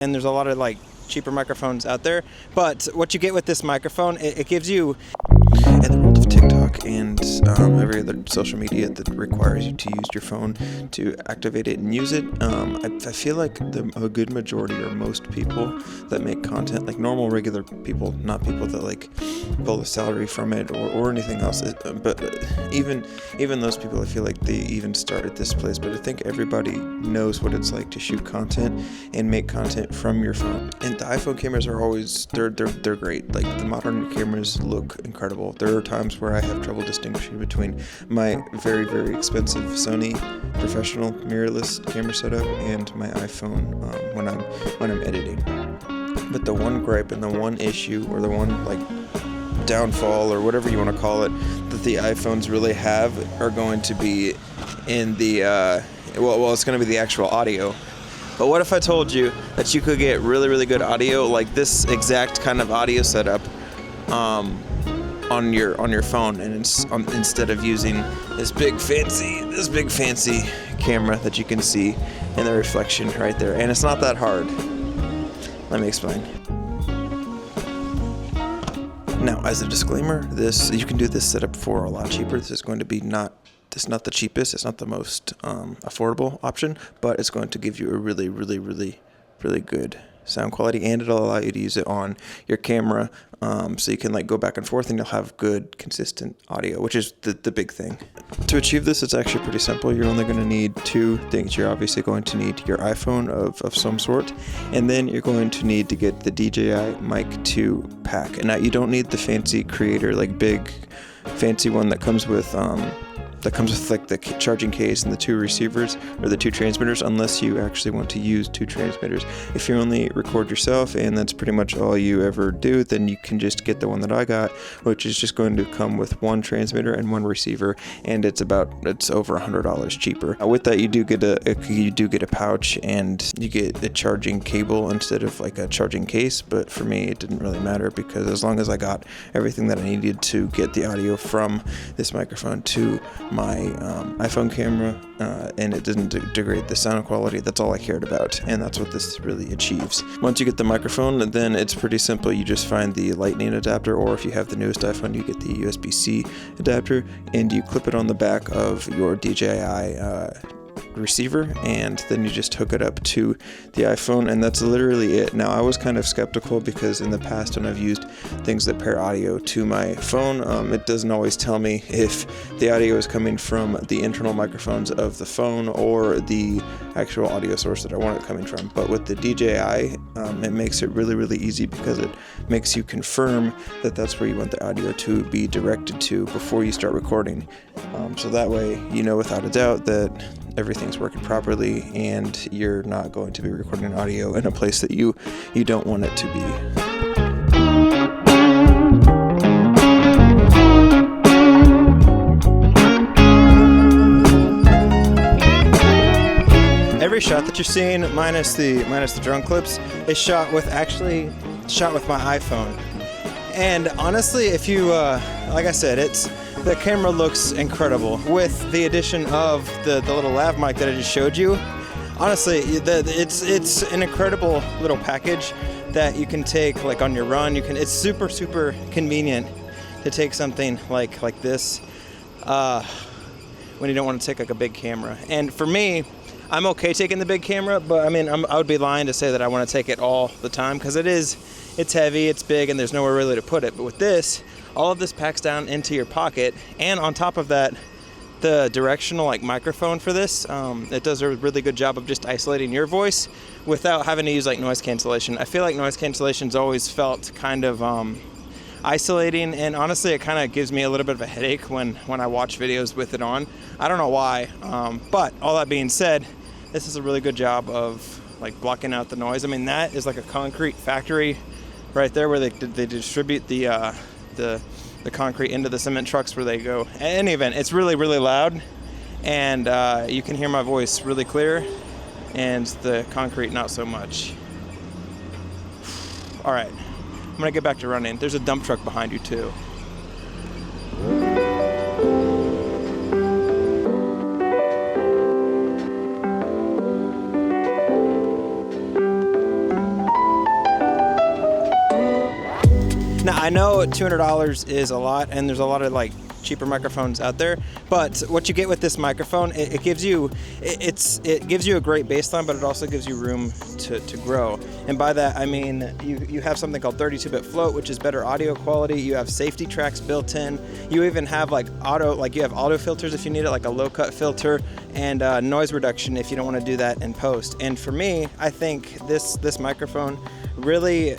And there's a lot of like cheaper microphones out there, but what you get with this microphone, it gives you, in the world of TikTok and every other social media that requires you to use your phone to activate it and use it, I feel like a good majority or most people that make content, like normal regular people, not people that like pull a salary from it or anything else, but even those people, I feel like they even start at this place. But I think everybody knows what it's like to shoot content and make content from your phone. And the iPhone cameras are always, they're great. Like the modern cameras look incredible. There are times where I have trouble distinguishing between my very, very expensive Sony professional mirrorless camera setup and my iPhone when I'm editing. But the one gripe and the one issue, or the one like downfall or whatever you want to call it, that the iPhones really have are going to be in the it's going to be the actual audio. But what if I told you that you could get really, really good audio, like this exact kind of audio setup, on your phone, and instead of using this big fancy camera that you can see in the reflection right there, and it's not that hard. Let me explain. Now, as a disclaimer, you can do this setup for a lot cheaper. This is going to be not the cheapest. It's not the most affordable option, but it's going to give you a really, really, really, really good sound quality, and it'll allow you to use it on your camera, so you can like go back and forth and you'll have good consistent audio, which is the big thing. To achieve this, it's actually pretty simple. You're only going to need two things. You're obviously going to need your iPhone of some sort, and then you're going to need to get the DJI Mic 2 pack. And now you don't need the fancy creator, like big fancy one that comes with like the charging case and the two receivers or the two transmitters, unless you actually want to use two transmitters. If you only record yourself and that's pretty much all you ever do, then you can just get the one that I got, which is just going to come with one transmitter and one receiver, and it's over $100 cheaper. With that, you do get a pouch, and you get a charging cable instead of like a charging case. But for me, it didn't really matter, because as long as I got everything that I needed to get the audio from this microphone to my iPhone camera, and it didn't degrade the sound quality, that's all I cared about, and that's what this really achieves. Once you get the microphone, then it's pretty simple. You just find the lightning adapter, or if you have the newest iPhone, you get the USB-C adapter, and you clip it on the back of your DJI receiver, and then you just hook it up to the iPhone, and that's literally it. Now, I was kind of skeptical, because in the past when I've used things that pair audio to my phone, it doesn't always tell me if the audio is coming from the internal microphones of the phone or the actual audio source that I want it coming from. But with the DJI, it makes it really, really easy, because it makes you confirm that that's where you want the audio to be directed to before you start recording. So that way, you know without a doubt that everything's working properly, and you're not going to be recording audio in a place that you don't want it to be. Every shot that you're seeing, minus the drone clips, is shot with my iPhone. And honestly, if you, like I said, the camera looks incredible. With the addition of the little lav mic that I just showed you, honestly, it's an incredible little package that you can take like on your run. It's super, super convenient to take something like this when you don't want to take like a big camera. And for me, I'm okay taking the big camera, but I mean, I would be lying to say that I want to take it all the time, because it's heavy, it's big, and there's nowhere really to put it. But with this, all of this packs down into your pocket, and on top of that, the directional like microphone for this, it does a really good job of just isolating your voice without having to use like noise cancellation. I feel like noise cancellation's always felt kind of isolating, and honestly, it kind of gives me a little bit of a headache when I watch videos with it on. I don't know why, but all that being said, this is a really good job of like blocking out the noise. I mean, that is like a concrete factory right there, where they distribute the concrete into the cement trucks where they go. In any event, it's really, really loud, and you can hear my voice really clear, and the concrete not so much. All right, I'm gonna get back to running. There's a dump truck behind you too. I know $200 is a lot, and there's a lot of like cheaper microphones out there, but what you get with this microphone, it gives you it gives you a great baseline, but it also gives you room to grow. And by that I mean you have something called 32-bit float, which is better audio quality. You have safety tracks built in. You even have like you have auto filters if you need it, like a low cut filter, and noise reduction if you don't want to do that in post. And for me, I think this microphone really,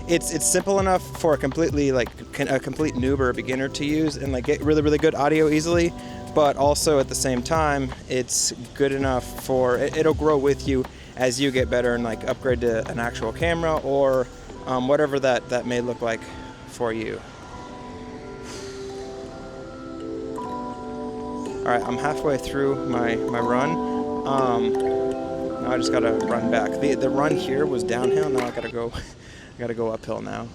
it's simple enough for a complete noob or a beginner to use and like get really good audio easily, but also at the same time it's good enough for it'll grow with you as you get better and like upgrade to an actual camera or whatever that may look like for you. All right, I'm halfway through my run. Now I just gotta run back. The run here was downhill. Now I gotta go uphill now.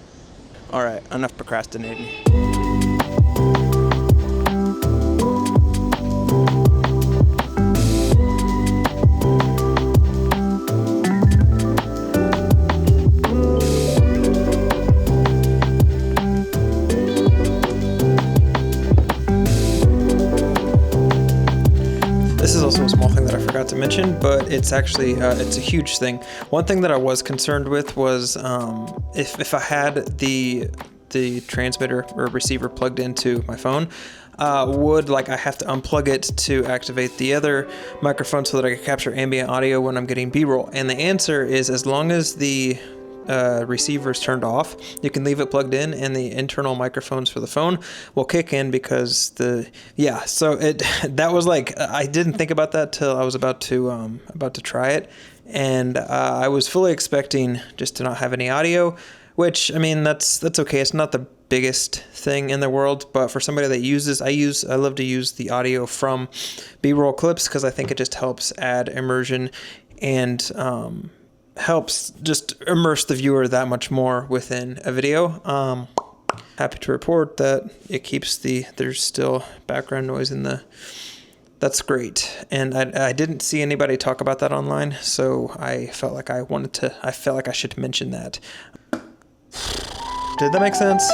All right, enough procrastinating. This is also a small thing that I forgot to mention, but it's actually it's a huge thing. One thing that I was concerned with was if I had the transmitter or receiver plugged into my phone, would I have to unplug it to activate the other microphone so that I could capture ambient audio when I'm getting B-roll? And the answer is, as long as the receiver is turned off, you can leave it plugged in and the internal microphones for the phone will kick in, because that was like, I didn't think about that till I was about to try it, and I was fully expecting just to not have any audio, which, I mean, that's okay. It's not the biggest thing in the world, but for somebody that uses, I love to use the audio from B-roll clips, because I think it just helps add immersion and helps just immerse the viewer that much more within a video. Happy to report that it keeps there's still background noise in that's great. And I didn't see anybody talk about that online, so I felt like I should mention that. Did that make sense?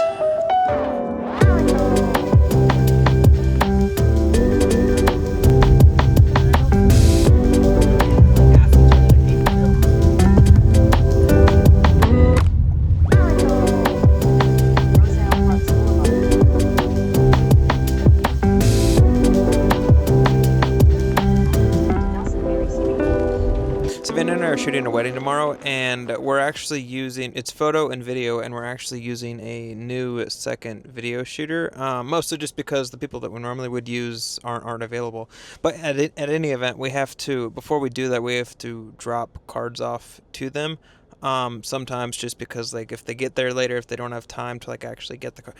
Savannah and I are shooting a wedding tomorrow, and we're actually using, it's photo and video, and we're actually using a new second video shooter, mostly just because the people that we normally would use aren't available. But at any event, we have to, before we do that, we have to drop cards off to them. Sometimes just because, like, if they get there later, if they don't have time to, like, actually get the car,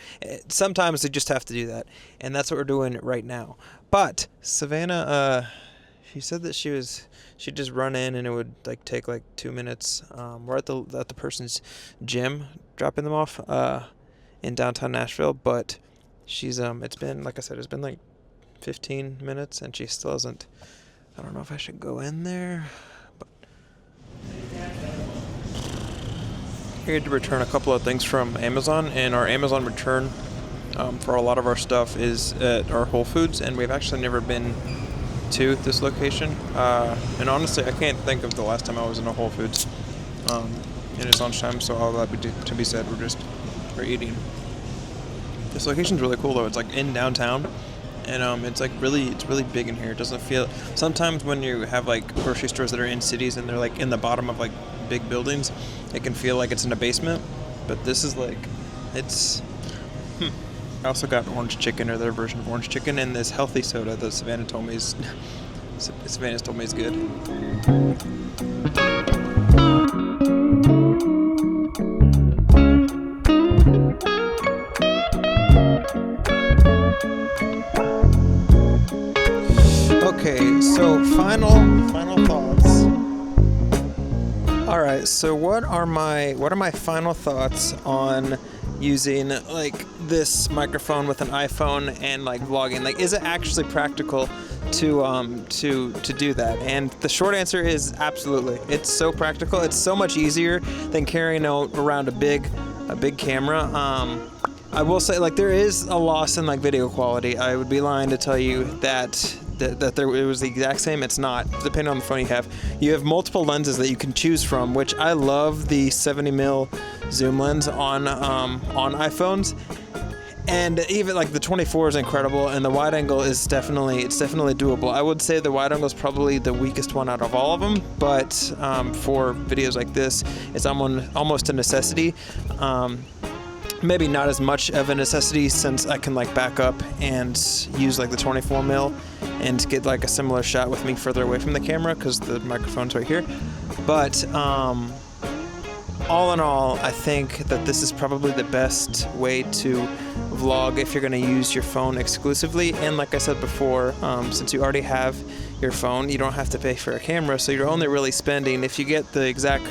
sometimes they just have to do that, and that's what we're doing right now. But Savannah, she said that she'd just run in and it would like take like 2 minutes. We're at the person's gym dropping them off in downtown Nashville, but she's it's been, like I said, it's been like 15 minutes and she still hasn't. I don't know if I should go in there, but here to return a couple of things from Amazon, and our Amazon return for a lot of our stuff is at our Whole Foods, and we've actually never been to this location, and honestly I can't think of the last time I was in a Whole Foods. It is lunchtime, so all that to be said, we're eating. This location's really cool though. It's like in downtown, and it's really big in here. It doesn't feel, sometimes when you have like grocery stores that are in cities and they're like in the bottom of like big buildings, it can feel like it's in a basement, but this is like, it's I also got orange chicken, or their version of orange chicken, and this healthy soda that Savannah told me is good. Okay, so final thoughts. All right, so what are my final thoughts on using like this microphone with an iPhone and like vlogging? Like, is it actually practical to do that? And the short answer is absolutely. It's so practical. It's so much easier than carrying around a big big camera. I will say, like, there is a loss in like video quality. I would be lying to tell you that it was the exact same. It's not, depending on the phone you have. You have multiple lenses that you can choose from, which I love the 70mm zoom lens on iPhones. And even like the 24 is incredible, and the wide angle is definitely doable. I would say the wide angle is probably the weakest one out of all of them, but for videos like this, it's almost a necessity. Maybe not as much of a necessity, since I can like back up and use like the 24mm and get like a similar shot with me further away from the camera because the microphone's right here. But all in all, I think that this is probably the best way to vlog if you're going to use your phone exclusively. And like I said before, since you already have your phone, you don't have to pay for a camera, so you're only really spending, if you get the exact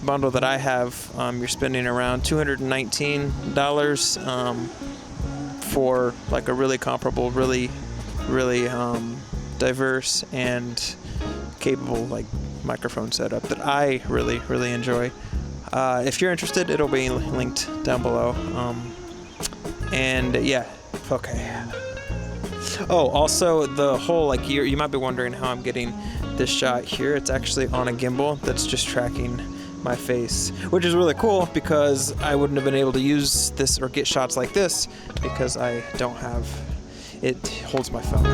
bundle that I have, you're spending around $219 for like a really comparable, really diverse and capable like microphone setup that I really enjoy. If you're interested, it'll be linked down below. And yeah, okay. Oh, also the whole, like, you might be wondering how I'm getting this shot here. It's actually on a gimbal that's just tracking my face, which is really cool because I wouldn't have been able to use this or get shots like this because I don't have, it holds my phone.